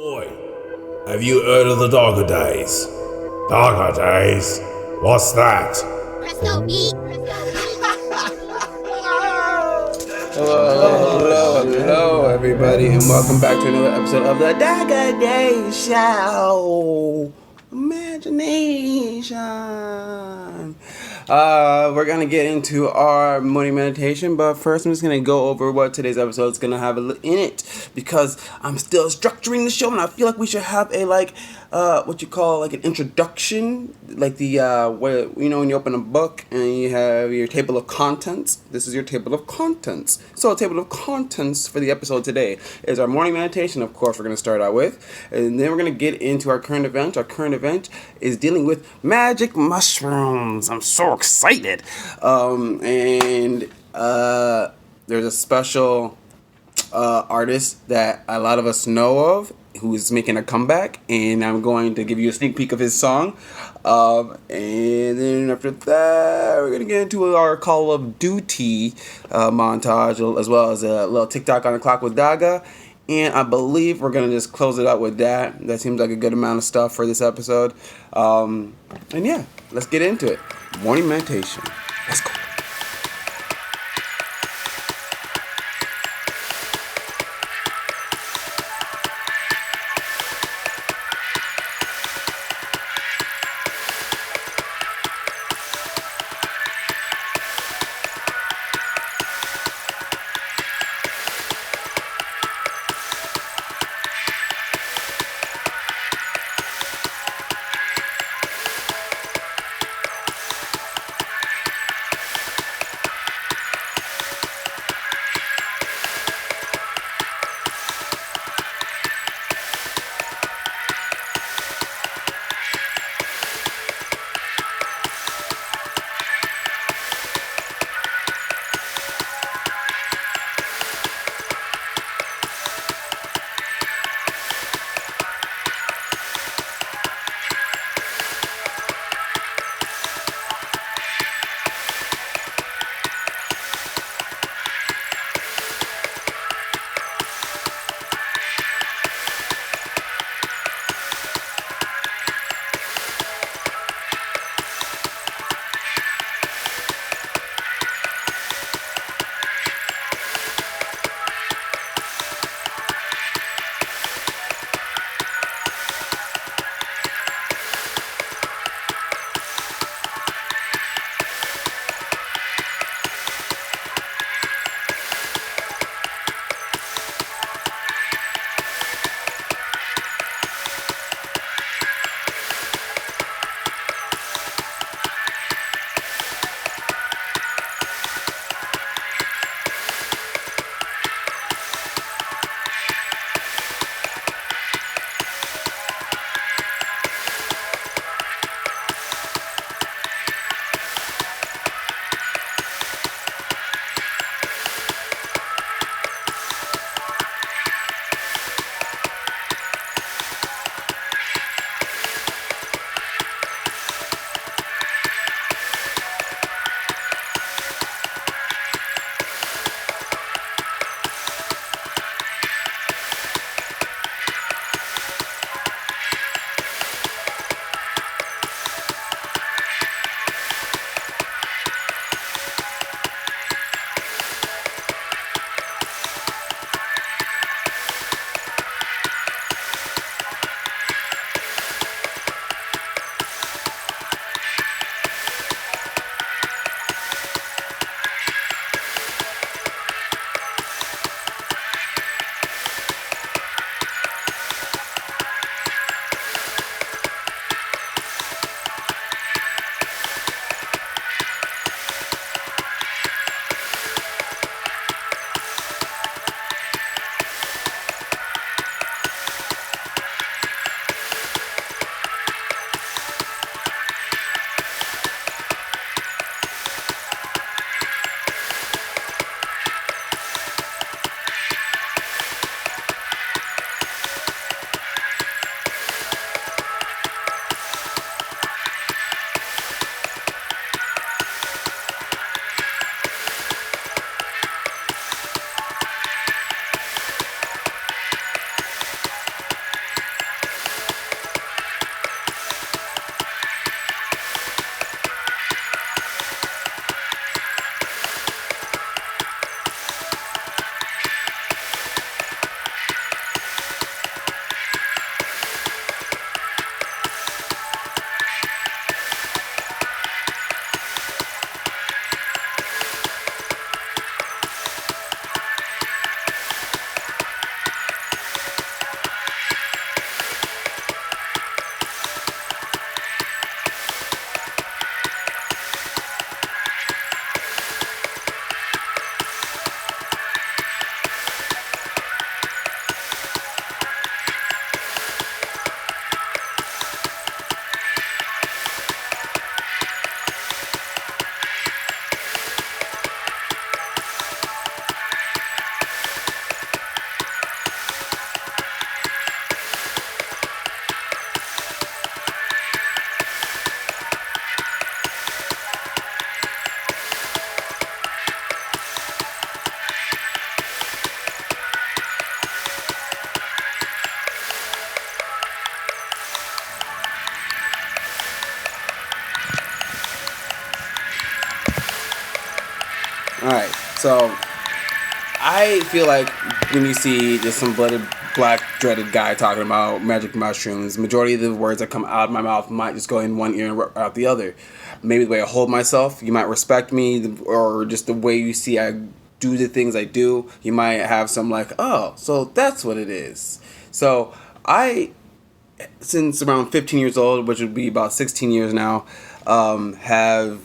Oi, have you heard of the DaggaDaze? DaggaDaze? What's that? Hello, everybody, and welcome back to another episode of the DaggaDaze Show. Imagination. We're gonna get into our morning meditation, but first I'm just gonna go over what today's episode is gonna have in it, because I'm still structuring the show, and I feel like we should have a what you call like an introduction, like the where when you open a book and you have your table of contents. This is your table of contents. So a table of contents for the episode today is our morning meditation. Of course, we're gonna start out with, and then we're gonna get into our current event. Our current event is dealing with magic mushrooms. I'm so excited. There's a special artist that a lot of us know of who's making a comeback, and I'm going to give you a sneak peek of his song. And then after that, we're going to get into our Call of Duty montage, as well as a little TikTok on the clock with Dagga. And I believe we're going to just close it out with that. That seems like a good amount of stuff for this episode. And yeah, let's get into it. Morning meditation. Let's go. All right, so I feel like when you see just some blooded, black, dreaded guy talking about magic mushrooms, majority of the words that come out of my mouth might just go in one ear and out the other. Maybe the way I hold myself, you might respect me, or just the way you see I do the things I do, you might have some like, oh, so that's what it is. So I, since around 15 years old, which would be about 16 years now, have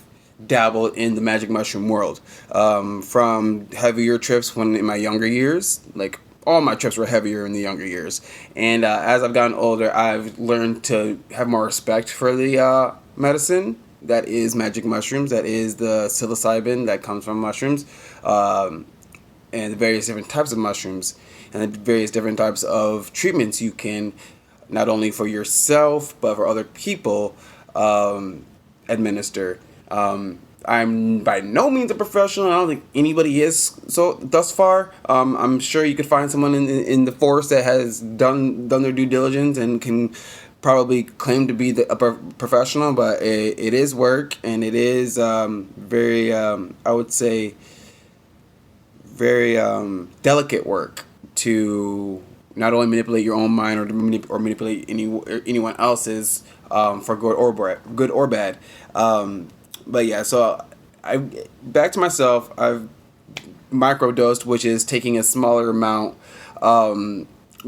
dabbled in the magic mushroom world. From heavier trips when in my younger years, like all my trips were heavier in the younger years. And as I've gotten older, I've learned to have more respect for the medicine that is magic mushrooms, that is the psilocybin that comes from mushrooms, and the various different types of mushrooms, and the various different types of treatments you can, not only for yourself, but for other people, administer. I'm by no means a professional. I don't think anybody is so thus far. I'm sure you could find someone in the force that has done their due diligence and can probably claim to be a professional, but it is work, and it is very, I would say, very delicate work to not only manipulate your own mind or manipulate anyone else's for good or bad. But yeah, so back to myself. I've microdosed, which is taking a smaller amount.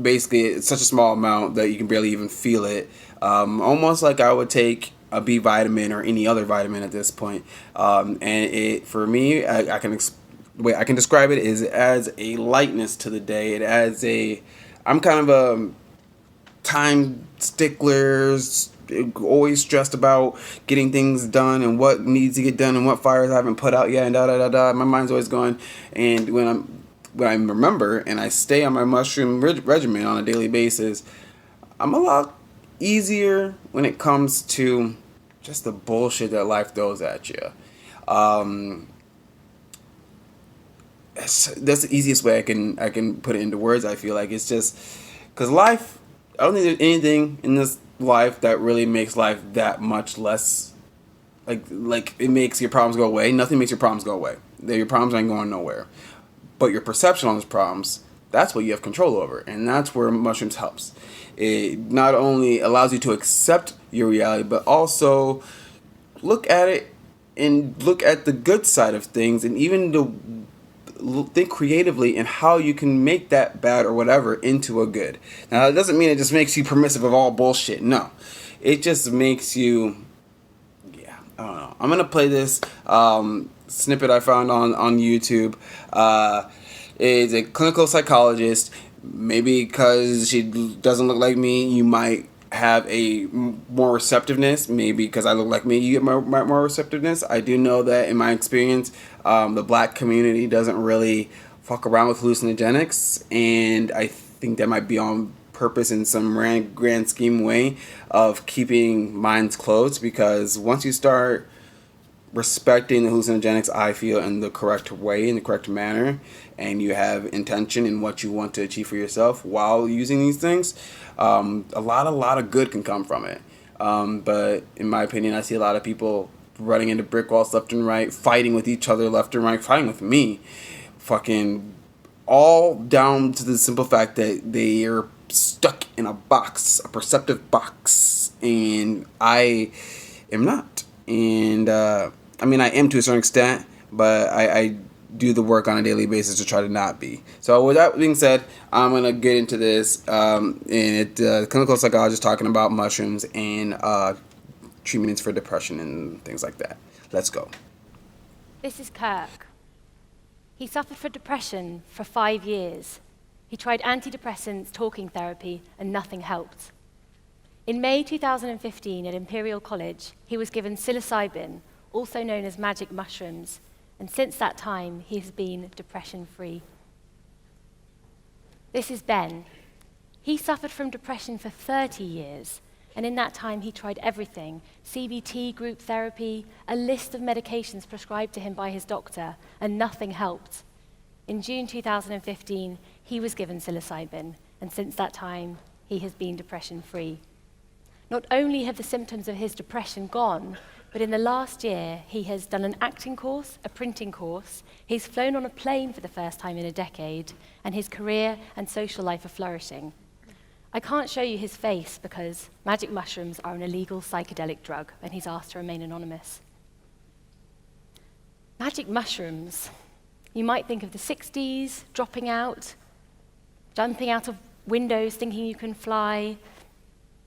Basically, it's such a small amount that you can barely even feel it. Almost like I would take a B vitamin or any other vitamin at this point. And it, for me, I can the way I can describe it is it adds a lightness to the day. It adds I'm kind of a time stickler, always stressed about getting things done and what needs to get done and what fires I haven't put out yet and da. My mind's always going. And when I remember and I stay on my mushroom regimen on a daily basis, I'm a lot easier when it comes to just the bullshit that life throws at you. That's the easiest way I can put it into words. I feel like it's just because life. I don't think there's anything in this life that really makes life that much less. Like it makes your problems go away. Nothing makes your problems go away. Your problems ain't going nowhere. But your perception on those problems, that's what you have control over, and that's where mushrooms helps. It not only allows you to accept your reality, but also look at it and look at the good side of things, and even think creatively in how you can make that bad or whatever into a good. Now, that doesn't mean it just makes you permissive of all bullshit. No. It just makes you, I don't know. I'm going to play this snippet I found on YouTube. Is a clinical psychologist. Maybe because she doesn't look like me, you might have a more receptiveness. Maybe because I look like me, you get more receptiveness. I do know that in my experience, the black community doesn't really fuck around with hallucinogenics, and I think that might be on purpose in some grand scheme way of keeping minds closed, because once you start respecting the hallucinogenics, I feel, in the correct way, in the correct manner, and you have intention in what you want to achieve for yourself while using these things, a lot of good can come from it. But in my opinion, I see a lot of people running into brick walls left and right, fighting with each other left and right, fighting with me, fucking all down to the simple fact that they are stuck in a box, a perceptive box, and I am not. And I mean, I am to a certain extent, but I do the work on a daily basis to try to not be. So with that being said, I'm going to get into this. And clinical psychologist talking about mushrooms and treatments for depression and things like that. Let's go. This is Kirk. He suffered from depression for 5 years. He tried antidepressants, talking therapy, and nothing helped. In May 2015 at Imperial College, he was given psilocybin, also known as magic mushrooms, and since that time, he has been depression-free. This is Ben. He suffered from depression for 30 years, and in that time, he tried everything: CBT, group therapy, a list of medications prescribed to him by his doctor, and nothing helped. In June 2015, he was given psilocybin, and since that time, he has been depression-free. Not only have the symptoms of his depression gone, But in the last year, he has done an acting course, a printing course, he's flown on a plane for the first time in a decade, and his career and social life are flourishing. I can't show you his face because magic mushrooms are an illegal psychedelic drug, and he's asked to remain anonymous. Magic mushrooms. You might think of the 60s, dropping out, jumping out of windows thinking you can fly.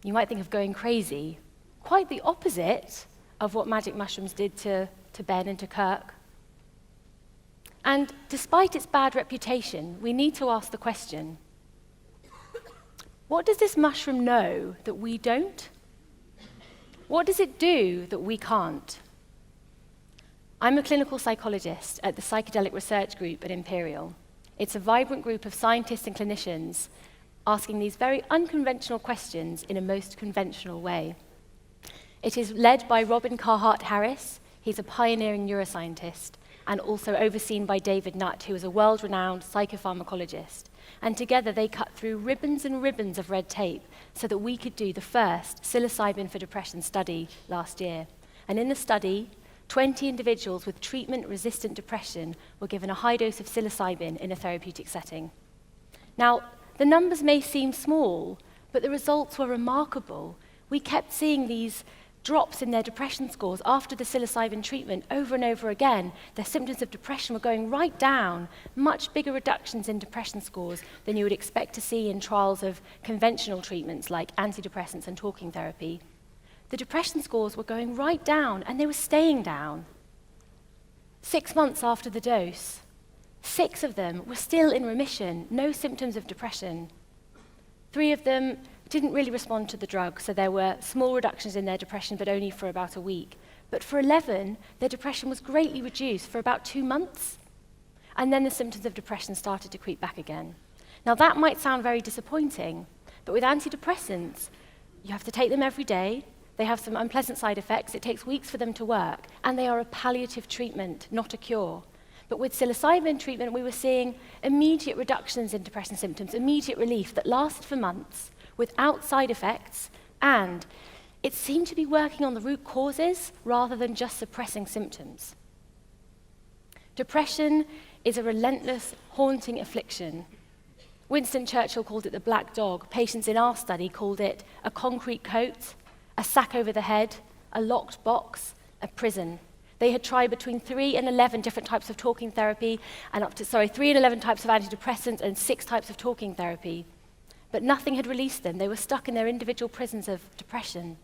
You might think of going crazy. Quite the opposite of what magic mushrooms did to Ben and to Kirk. And despite its bad reputation, we need to ask the question, what does this mushroom know that we don't? What does it do that we can't? I'm a clinical psychologist at the Psychedelic Research Group at Imperial. It's a vibrant group of scientists and clinicians asking these very unconventional questions in a most conventional way. It is led by Robin Carhart-Harris. He's a pioneering neuroscientist, and also overseen by David Nutt, who is a world-renowned psychopharmacologist. And together they cut through ribbons and ribbons of red tape so that we could do the first psilocybin for depression study last year. And in the study, 20 individuals with treatment-resistant depression were given a high dose of psilocybin in a therapeutic setting. Now, the numbers may seem small, but the results were remarkable. We kept seeing these drops in their depression scores after the psilocybin treatment over and over again. Their symptoms of depression were going right down, much bigger reductions in depression scores than you would expect to see in trials of conventional treatments like antidepressants and talking therapy. The depression scores were going right down, and they were staying down. 6 months after the dose, 6 of them were still in remission, no symptoms of depression. 3 of them didn't really respond to the drug, so there were small reductions in their depression, but only for about a week. But for 11, their depression was greatly reduced for about 2 months, and then the symptoms of depression started to creep back again. Now, that might sound very disappointing, but with antidepressants, you have to take them every day. They have some unpleasant side effects. It takes weeks for them to work, and they are a palliative treatment, not a cure. But with psilocybin treatment, we were seeing immediate reductions in depression symptoms, immediate relief that lasted for months without side effects, and it seemed to be working on the root causes rather than just suppressing symptoms. Depression is a relentless, haunting affliction. Winston Churchill called it the black dog. Patients in our study called it a concrete coat, a sack over the head, a locked box, a prison. They had tried between 3 and 11 different types of talking therapy, and 3 and 11 types of antidepressants and 6 types of talking therapy. But nothing had released them. They were stuck in their individual prisons of depression.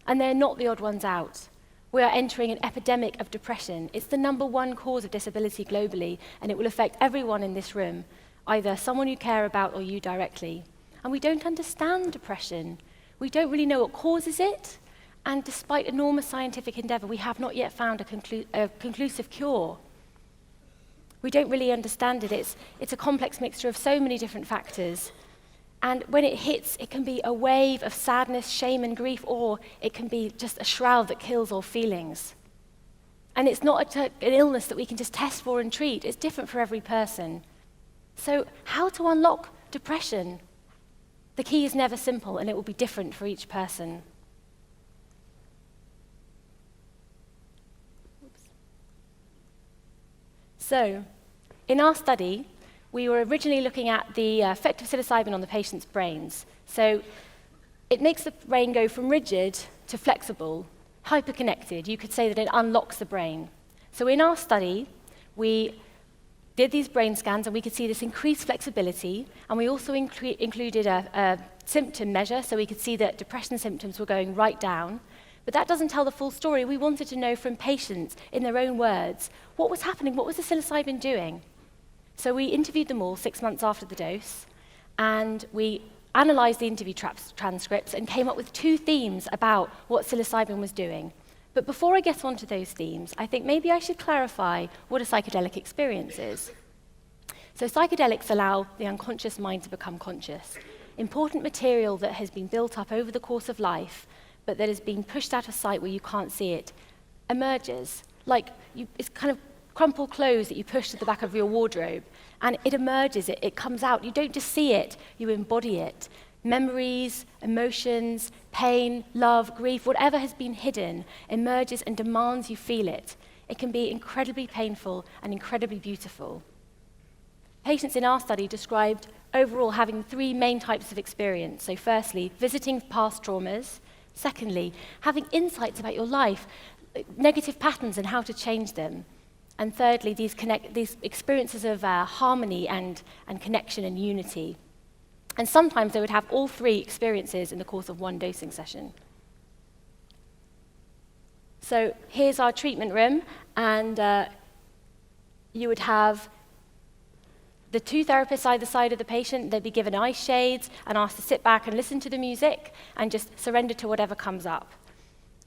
And they're not the odd ones out. We are entering an epidemic of depression. It's the #1 cause of disability globally, and it will affect everyone in this room, either someone you care about or you directly. And we don't understand depression. We don't really know what causes it, and despite enormous scientific endeavor, we have not yet found a conclusive cure. We don't really understand it. It's a complex mixture of so many different factors. And when it hits, it can be a wave of sadness, shame, and grief, or it can be just a shroud that kills all feelings. And it's not an illness that we can just test for and treat. It's different for every person. So how to unlock depression? The key is never simple, and it will be different for each person. So, in our study, we were originally looking at the effect of psilocybin on the patient's brains. So, it makes the brain go from rigid to flexible, hyperconnected. You could say that it unlocks the brain. So, in our study, we did these brain scans, and we could see this increased flexibility, and we also included a symptom measure, so we could see that depression symptoms were going right down. But that doesn't tell the full story. We wanted to know from patients, in their own words, what was happening, what was the psilocybin doing? So we interviewed them all 6 months after the dose, and we analyzed the interview transcripts and came up with 2 themes about what psilocybin was doing. But before I get onto those themes, I think maybe I should clarify what a psychedelic experience is. So psychedelics allow the unconscious mind to become conscious. Important material that has been built up over the course of life, but that has been pushed out of sight where you can't see it, emerges. It's kind of crumpled clothes that you push to the back of your wardrobe, and it emerges, it comes out. You don't just see it, you embody it. Memories, emotions, pain, love, grief, whatever has been hidden emerges and demands you feel it. It can be incredibly painful and incredibly beautiful. Patients in our study described overall having 3 main types of experience. So firstly, visiting past traumas. Secondly, having insights about your life, negative patterns and how to change them. And thirdly, these experiences of harmony and connection and unity. And sometimes they would have all 3 experiences in the course of one dosing session. So here's our treatment room, and you would have the 2 therapists either side of the patient. They'd be given eye shades and asked to sit back and listen to the music and just surrender to whatever comes up.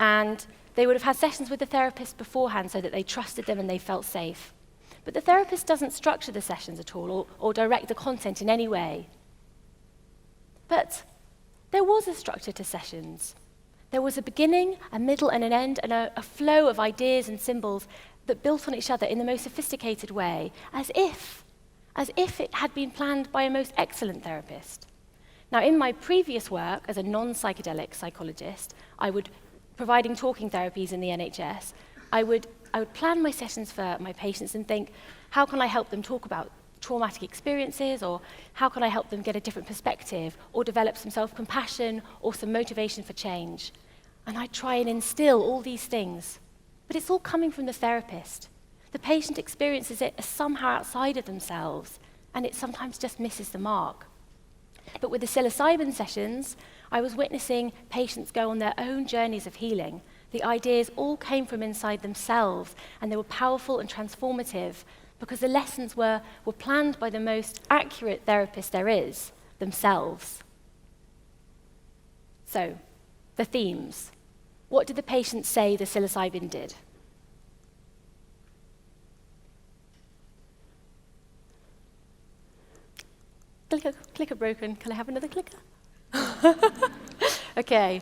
And they would have had sessions with the therapist beforehand so that they trusted them and they felt safe. But the therapist doesn't structure the sessions at all or direct the content in any way. But there was a structure to sessions. There was a beginning, a middle, and an end, and a flow of ideas and symbols that built on each other in the most sophisticated way, as if it had been planned by a most excellent therapist. Now, in my previous work as a non-psychedelic psychologist, providing talking therapies in the NHS, I would plan my sessions for my patients and think, how can I help them talk about traumatic experiences, or how can I help them get a different perspective, or develop some self-compassion, or some motivation for change? And I try and instill all these things. But it's all coming from the therapist. The patient experiences it as somehow outside of themselves, and it sometimes just misses the mark. But with the psilocybin sessions, I was witnessing patients go on their own journeys of healing. The ideas all came from inside themselves, and they were powerful and transformative, because the lessons were planned by the most accurate therapist there is, themselves. So, the themes. What did the patient say the psilocybin did? Clicker broken. Can I have another clicker? Okay,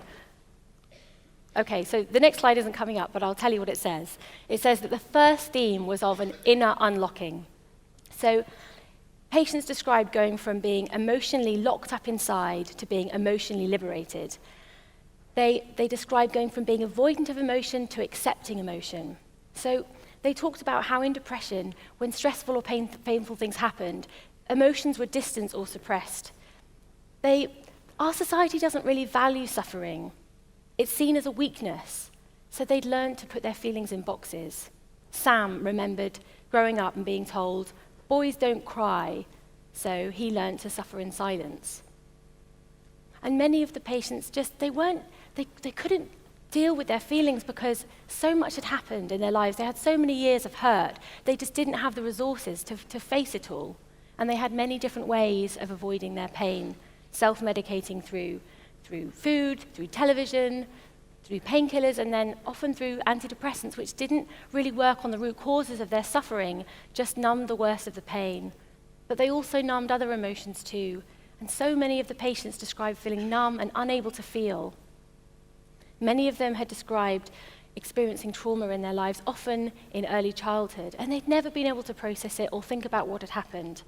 so the next slide isn't coming up, but I'll tell you what it says. It says that the first theme was of an inner unlocking. So patients described going from being emotionally locked up inside to being emotionally liberated. They described going from being avoidant of emotion to accepting emotion. So they talked about how in depression, when stressful or painful things happened, emotions were distanced or suppressed. Our society doesn't really value suffering. It's seen as a weakness, so they'd learned to put their feelings in boxes. Sam remembered growing up and being told, boys don't cry, so he learned to suffer in silence. And many of the patients they couldn't deal with their feelings because so much had happened in their lives. They had so many years of hurt. They just didn't have the resources to face it all. And they had many different ways of avoiding their pain, self-medicating through food, through television, through painkillers, and then often through antidepressants, which didn't really work on the root causes of their suffering, just numbed the worst of the pain. But they also numbed other emotions too, and so many of the patients described feeling numb and unable to feel. Many of them had described experiencing trauma in their lives, often in early childhood, and they'd never been able to process it or think about what had happened.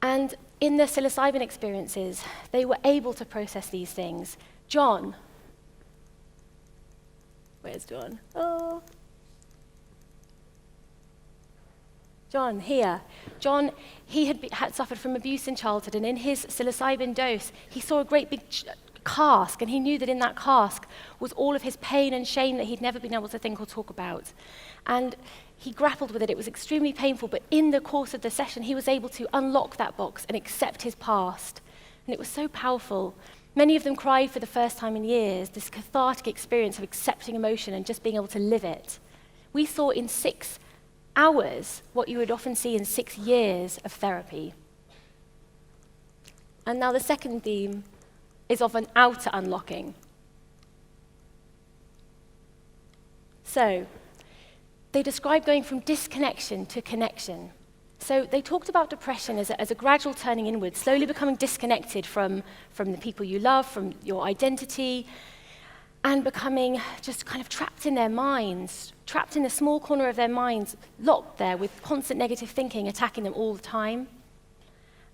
And in the psilocybin experiences, they were able to process these things. John. Where's John? Oh. John, here. John, he had suffered from abuse in childhood, and in his psilocybin dose, he saw a great big cask, and he knew that in that cask was all of his pain and shame that he'd never been able to think or talk about. And he grappled with it. It was extremely painful, but in the course of the session, he was able to unlock that box and accept his past. And it was so powerful. Many of them cried for the first time in years, this cathartic experience of accepting emotion and just being able to live it. We saw in 6 hours what you would often see in 6 years of therapy. And now the second theme is of an outer unlocking. So, they described going from disconnection to connection. So they talked about depression as a gradual turning inward, slowly becoming disconnected from the people you love, from your identity, and becoming just kind of trapped in their minds, trapped in a small corner of their minds, locked there with constant negative thinking attacking them all the time.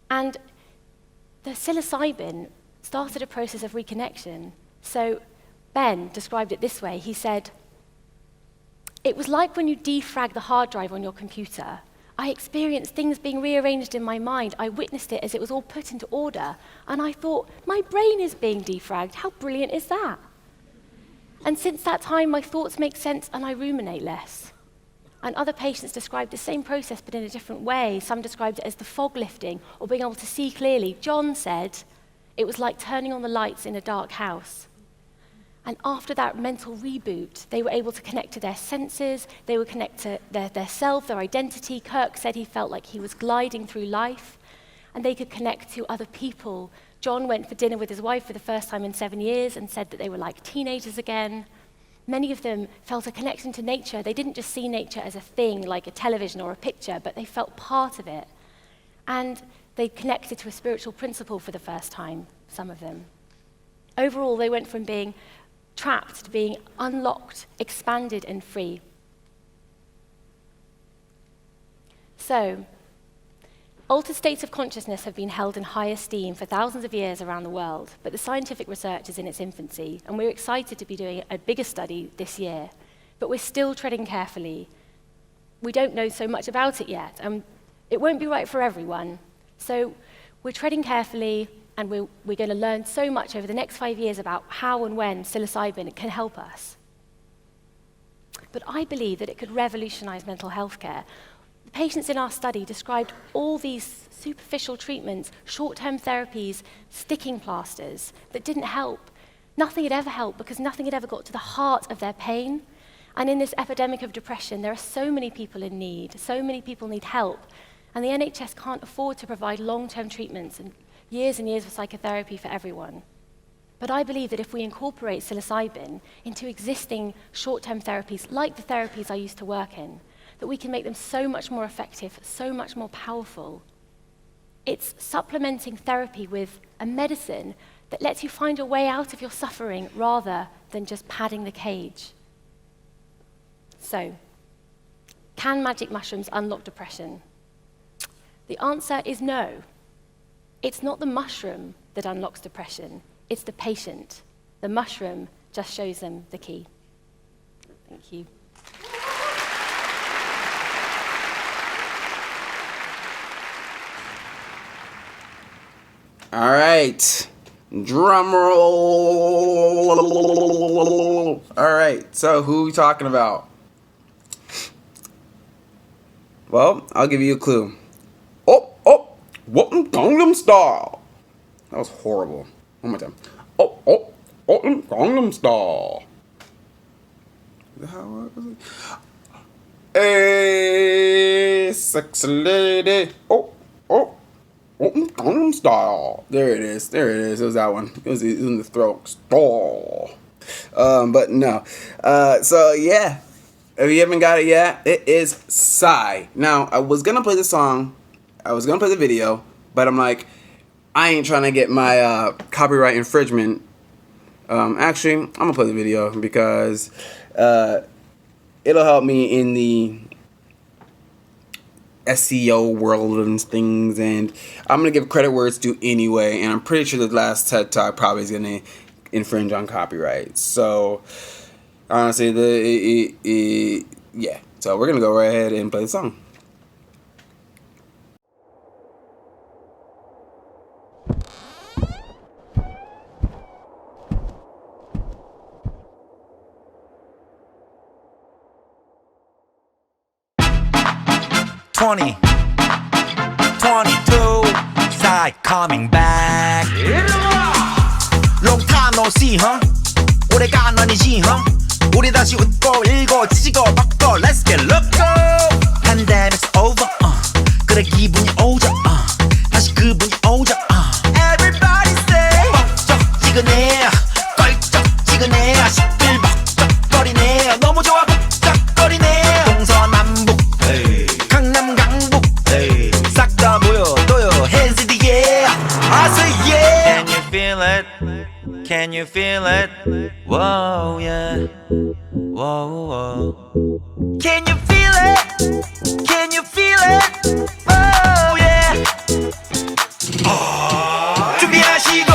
And the psilocybin started a process of reconnection. So Ben described it this way. He said, "It was like when you defrag the hard drive on your computer. I experienced things being rearranged in my mind. I witnessed it as it was all put into order. And I thought, my brain is being defragged. How brilliant is that? And since that time, my thoughts make sense and I ruminate less." And other patients described the same process, but in a different way. Some described it as the fog lifting or being able to see clearly. John said it was like turning on the lights in a dark house. And after that mental reboot, they were able to connect to their senses, they would connect to their self, their identity. Kirk said he felt like he was gliding through life, and they could connect to other people. John went for dinner with his wife for the first time in 7 years and said that they were like teenagers again. Many of them felt a connection to nature. They didn't just see nature as a thing, like a television or a picture, but they felt part of it. And they connected to a spiritual principle for the first time, some of them. Overall, they went from being trapped to being unlocked, expanded, and free. So, altered states of consciousness have been held in high esteem for thousands of years around the world, but the scientific research is in its infancy, and we're excited to be doing a bigger study this year, but we're still treading carefully. We don't know so much about it yet, and it won't be right for everyone. So we're treading carefully, and we're going to learn so much over the next 5 years about how and when psilocybin can help us. But I believe that it could revolutionize mental health care. The patients in our study described all these superficial treatments, short-term therapies, sticking plasters that didn't help. Nothing had ever helped because nothing had ever got to the heart of their pain. And in this epidemic of depression, there are so many people in need, so many people need help, and the NHS can't afford to provide long-term treatments and years of psychotherapy for everyone. But I believe that if we incorporate psilocybin into existing short-term therapies, like the therapies I used to work in, that we can make them so much more effective, so much more powerful. It's supplementing therapy with a medicine that lets you find a way out of your suffering rather than just padding the cage. So, can magic mushrooms unlock depression? The answer is no. It's not the mushroom that unlocks depression, it's the patient. The mushroom just shows them the key. Thank you. All right, drum roll. All right, so who are we talking about? Well, I'll give you a clue. What Gangnam Style? That was horrible. One more time. Gangnam Style. How was it? Hey, sexy lady. Gangnam Style. There it is. It was that one. It was in the throat. Stall. But no. So yeah. If you haven't got it yet, it is Psy. Now, I was gonna play the song. I was gonna play the video, but I'm like, I ain't trying to get my copyright infringement. Actually, I'm gonna play the video because it'll help me in the SEO world and things, and I'm gonna give credit where it's due anyway. And I'm pretty sure the last TED Talk probably is gonna infringe on copyright. So honestly, yeah. So we're gonna go right ahead and play the song. Psy coming back. Long time no see, huh? 오래간 아니지, huh? 우리 다시 웃고 읽고 찢고 벗고 Let's get loco. Pandemic's over, 그래 기분이 오죠, 다시 그분이 오죠, Everybody say 뻑적지근해, 껄쩍지근해, 시끌벅적거리네, 너무 좋아 벅적거리네. 동서남북 강남 강북 싹 다 보여도요. Hands in the air, I say yeah. Can you feel it? Can you feel it? Whoa, yeah. Whoa, whoa. Can you feel it? Can you feel it? Oh, yeah. 준비하시고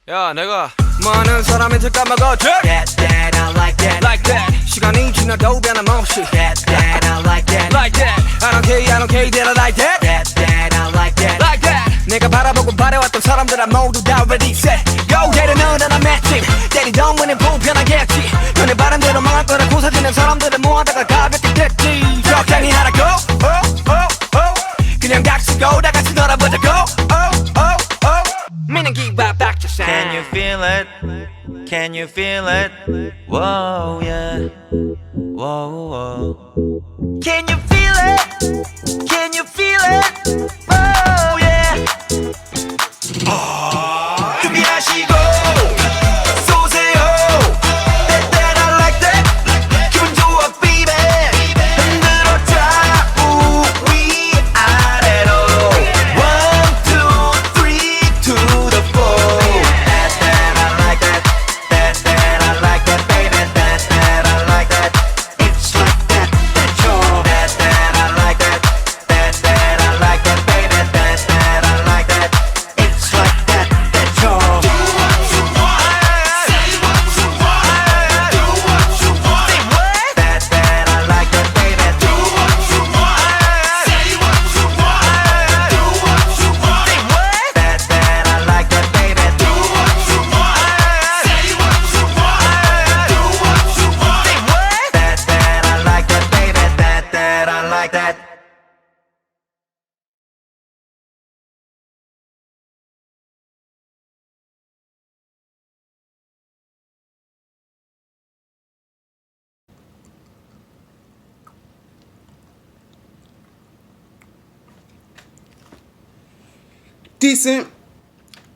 야 내가 많은 사람한테 까먹었지 That I like that Like that 시간이 지나도 변함없이 That I like that Like that I don't care that I like that That I like that Like that 내가 바라보고 바래왔던 사람들아 모두 다 ready set Go 때리는 하나 matching 때리던 문은 불편하겠지 너네 바람대로 망할 거라 고사지는 사람들을 모아다가 가볍게 됐지 적당히 하라고 그냥 닥치고 다 같이 놀아보자고 meaning give up back to sound Can you feel it? Can you feel it? Whoa, yeah. Whoa, whoa. Can you feel it? Can you feel it? Oh, yeah. 준비하시고 쏘세요. That I like that. 기분 좋아, baby. 흔들어 좌우 위아래로. 1, 2, 3 to the 4. That I like that. That I like that, baby. That I like that. It's like that. That's all. That I like that. That I like that, baby. That I like that. It's like that. That's all. Do what you want. Say what you want. Do what you want. Say what? That I like that, baby. Do what you want. Say what you want. Do what you want. Say what? That I like that, baby. Do what you want. Say what you want. Do what you want. Say what? That I like that, baby. That I like that. Decent.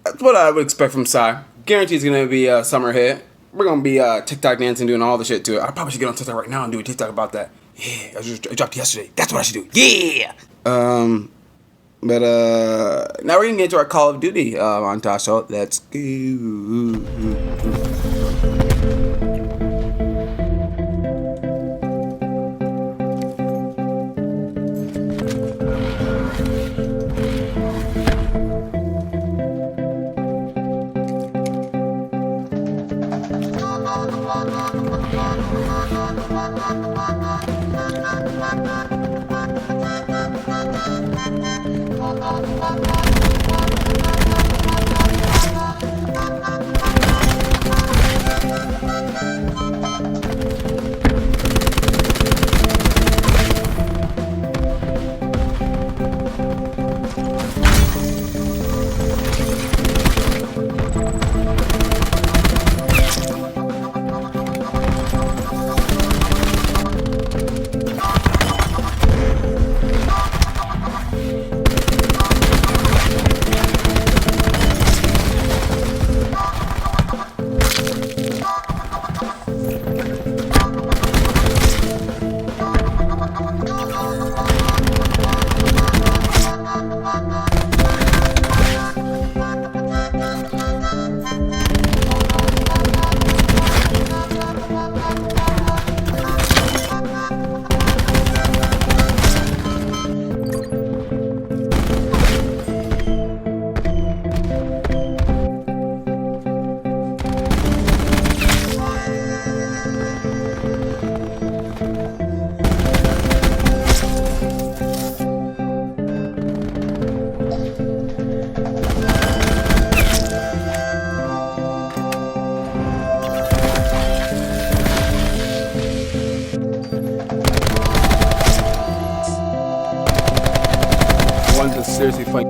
That's what I would expect from Psy. Guarantee it's gonna be a summer hit. We're gonna be TikTok dancing, doing all the shit to it. I probably should get on TikTok right now and do a TikTok about that. Yeah, I dropped yesterday. That's what I should do. Yeah. But now we're gonna get into our Call of Duty montage. So let's go. Seriously funny.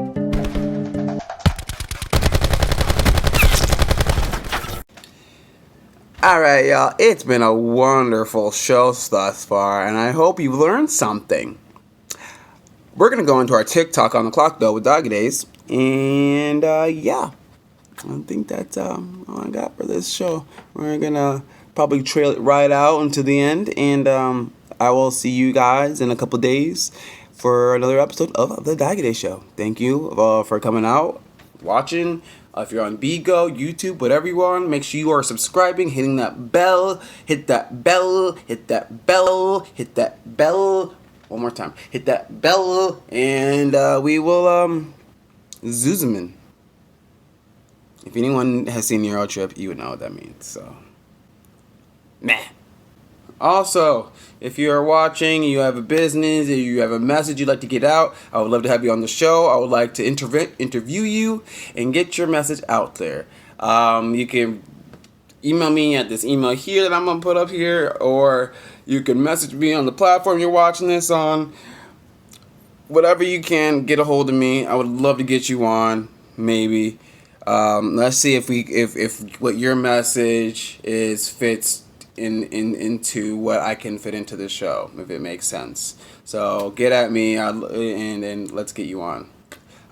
Alright, y'all. It's been a wonderful show thus far, and I hope you've learned something. We're going to go into our TikTok on the clock, though, with DaggaDaze. And, yeah. I think that's all I got for this show. We're going to probably trail it right out into the end. And I will see you guys in a couple days for another episode of the DaggaDaze Show. Thank you for coming out, watching. If you're on Bigo, YouTube, whatever you are, make sure you are subscribing, hitting that bell, hit that bell, hit that bell, hit that bell. One more time. Hit that bell, and we will zoom in. If anyone has seen Euro Trip, you would know what that means. So, meh. Also, if you are watching, you have a business, or you have a message you'd like to get out, I would love to have you on the show. I would like to interview you and get your message out there. You can email me at this email here that I'm going to put up here, or you can message me on the platform you're watching this on. Whatever you can, get a hold of me. I would love to get you on, maybe. Let's see if what your message is fits into what I can fit into the show, if it makes sense. So get at me and let's get you on.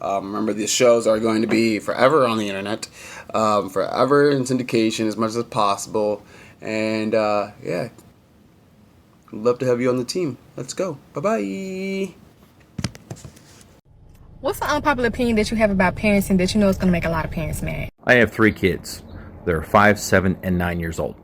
Remember, these shows are going to be forever on the internet, forever in syndication as much as possible. And yeah, I'd love to have you on the team. Let's go. Bye-bye. What's the unpopular opinion that you have about parenting that you know is going to make a lot of parents mad? I have 3 kids. They're 5, 7, and 9 years old.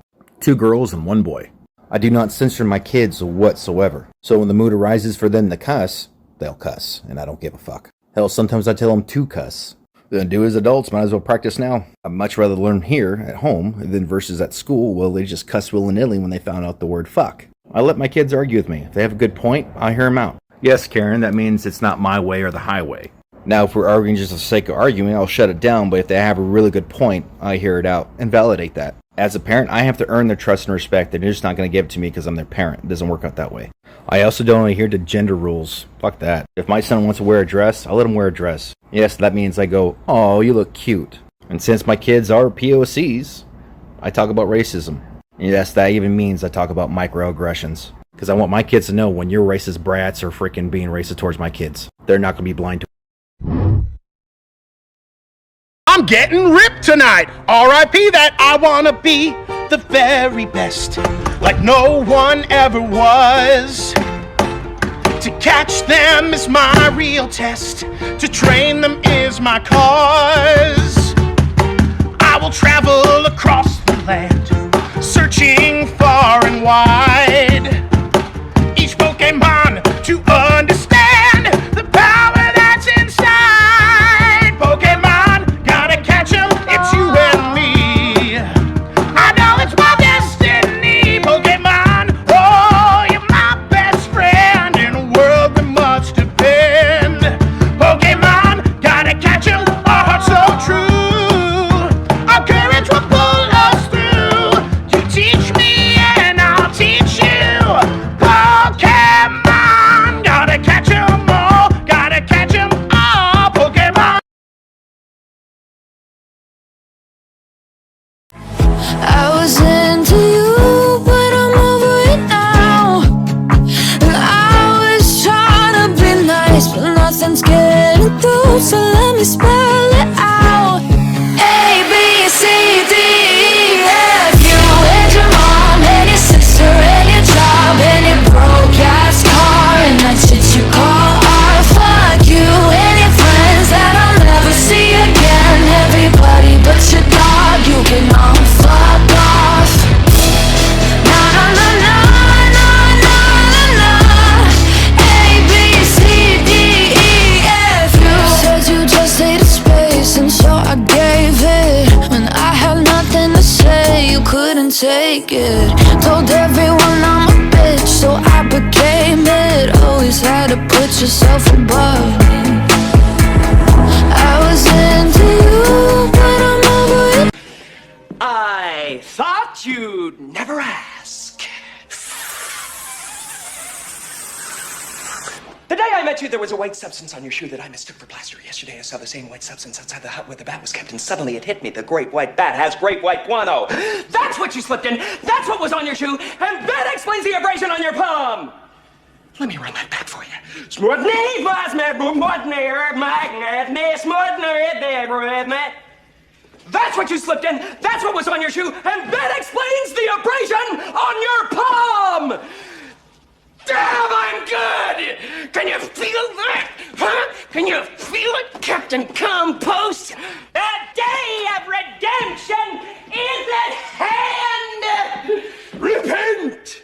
2 girls and 1 boy. I do not censor my kids whatsoever. So when the mood arises for them to cuss, they'll cuss, and I don't give a fuck. Hell, sometimes I tell them to cuss. Then do as adults, might as well practice now. I'd much rather learn here at home than versus at school. Well, they just cuss willy-nilly when they found out the word fuck. I let my kids argue with me. If they have a good point, I hear them out. Yes, Karen, that means it's not my way or the highway. Now, if we're arguing just for the sake of arguing, I'll shut it down, but if they have a really good point, I hear it out and validate that. As a parent, I have to earn their trust and respect. They're just not going to give it to me because I'm their parent. It doesn't work out that way. I also don't adhere to gender rules. Fuck that. If my son wants to wear a dress, I'll let him wear a dress. Yes, that means I go, oh, you look cute. And since my kids are POCs, I talk about racism. And yes, that even means I talk about microaggressions. Because I want my kids to know when your racist brats are freaking being racist towards my kids. They're not going to be blind to it. I'm getting ripped tonight. R.I.P. that I wanna be the very best, like no one ever was. To catch them is my real test. To train them is my cause. I will travel across the land, searching far and wide. Each Pokemon to understand the power that's inside. Pokemon, gotta catch 'em, it's you and me. I know it's my destiny. Pokemon, oh, you're my best friend in a world that must depend. Pokemon, gotta catch 'em, our heart's so true. Our courage will pull us through. You teach me and I'll teach you. Pokemon, gotta catch 'em all, gotta catch 'em all. Pokemon. I was into you, but I'm over it now. And I was trying to be nice, but nothing's getting through. So let me spell it out. A, B, C, D, E, F. You and your mom and your sister and your job and your broke ass car and that shit you call art. Fuck you and your friends that I'll never see again. Everybody but your dog, you can all fuck off. Na na na na na na na na. A B C D E F. You said you just needed space, and so I gave it. When I had nothing to say, you couldn't take it. Told everyone I'm a bitch, so I became it. Always had to put yourself above me. I was into you, but I'm over it. I thought you'd never ask. The day I met you, there was a white substance on your shoe that I mistook for plaster. Yesterday, I saw the same white substance outside the hut where the bat was kept, and suddenly it hit me. The great white bat has great white guano. That's what you slipped in. That's what was on your shoe, and that explains the abrasion on your palm. Let me run that back for you. Smoothly, that's what you slipped in. That's what was on your shoe, and that explains the abrasion on your palm. Damn, I'm good! Can you feel that? Huh? Can you feel it, Captain Compost? The day of redemption is at hand! Repent,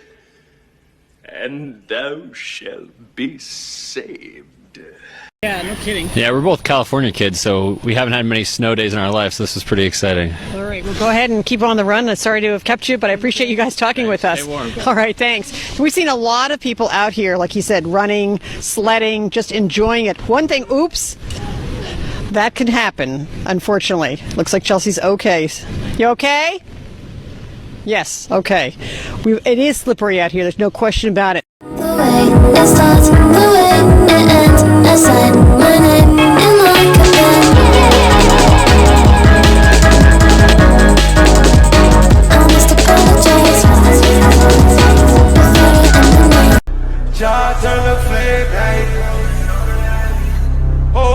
and thou shalt be saved. Yeah, no kidding. Yeah, we're both California kids, so we haven't had many snow days in our lives, so this is pretty exciting. All right, well, go ahead and keep on the run. Sorry to have kept you, but I appreciate you guys talking with us. Stay warm. All right, thanks. We've seen a lot of people out here, like he said, running, sledding, just enjoying it. One thing, oops, that can happen, unfortunately. Looks like Chelsea's okay. You okay? Yes, okay. It is slippery out here, there's no question about it. The way it starts, the way it ends, I sign my name in like a pen. I must apologize. Jah turn the flame light. Oh.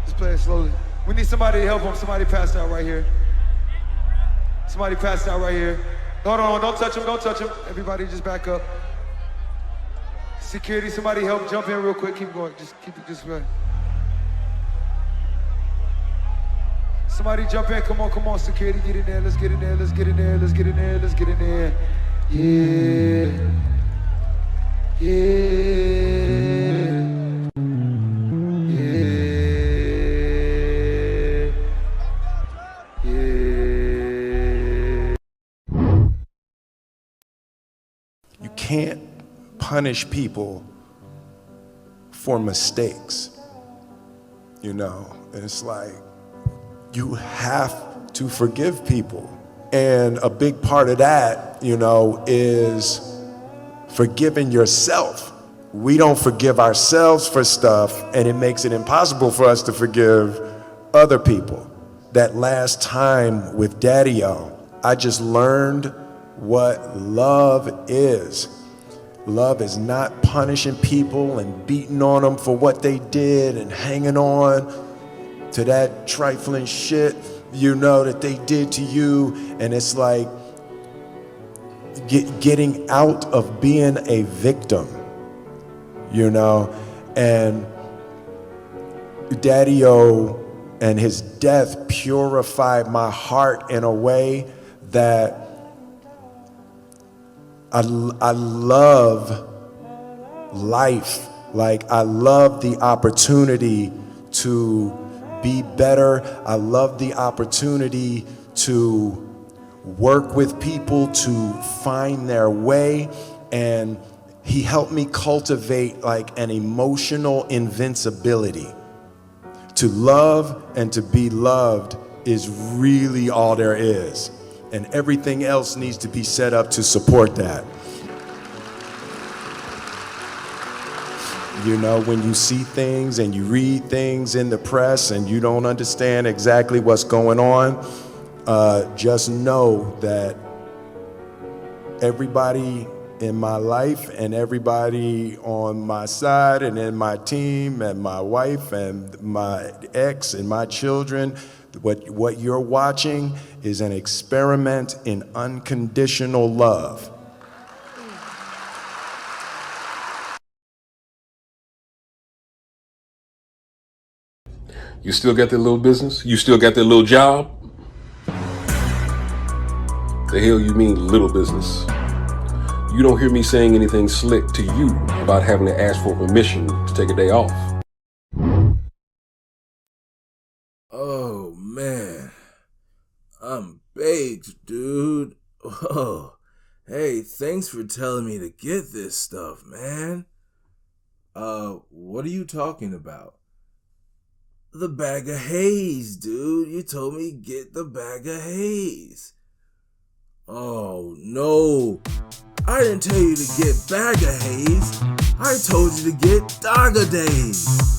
Just play it slowly. We need somebody to help him. Somebody passed out right here. Somebody passed out right here. Hold on, don't touch him, don't touch him. Everybody just back up. Security, somebody help jump in real quick. Keep going, just keep it just right. Somebody jump in, come on, security, get in there, let's get in there, let's get in there, let's get in there, let's get in there. You can't punish people for mistakes, you know? And it's like, you have to forgive people. And a big part of that, you know, is forgiving yourself. We don't forgive ourselves for stuff, and it makes it impossible for us to forgive other people. That last time with Daddy-O, I just learned what love is. Love is not punishing people and beating on them for what they did and hanging on to that trifling shit, you know, that they did to you. And it's like getting out of being a victim, you know. And Daddy-O and his death purified my heart in a way that I love life. Like, I love the opportunity to be better. I love the opportunity to work with people to find their way. And he helped me cultivate like an emotional invincibility. To love and to be loved is really all there is. And everything else needs to be set up to support that. You know, when you see things and you read things in the press and you don't understand exactly what's going on, just know that everybody in my life and everybody on my side and in my team and my wife and my ex and my children, what you're watching is an experiment in unconditional love. You still got that little business? You still got that little job? The hell you mean little business? You don't hear me saying anything slick to you about having to ask for permission to take a day off. Oh man, I'm baked, dude. Oh, hey, thanks for telling me to get this stuff, man. What are you talking about? The bag of haze, dude. You told me get the bag of haze. Oh no, I didn't tell you to get bag of haze. I told you to get DaggaDaze.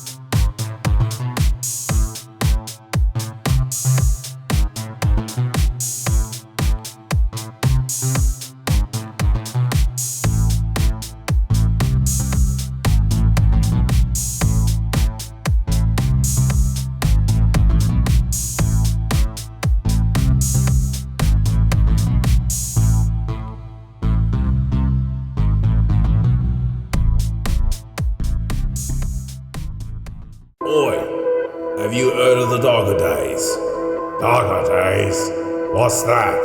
Oi, have you heard of the DaggaDaze? DaggaDaze? What's that?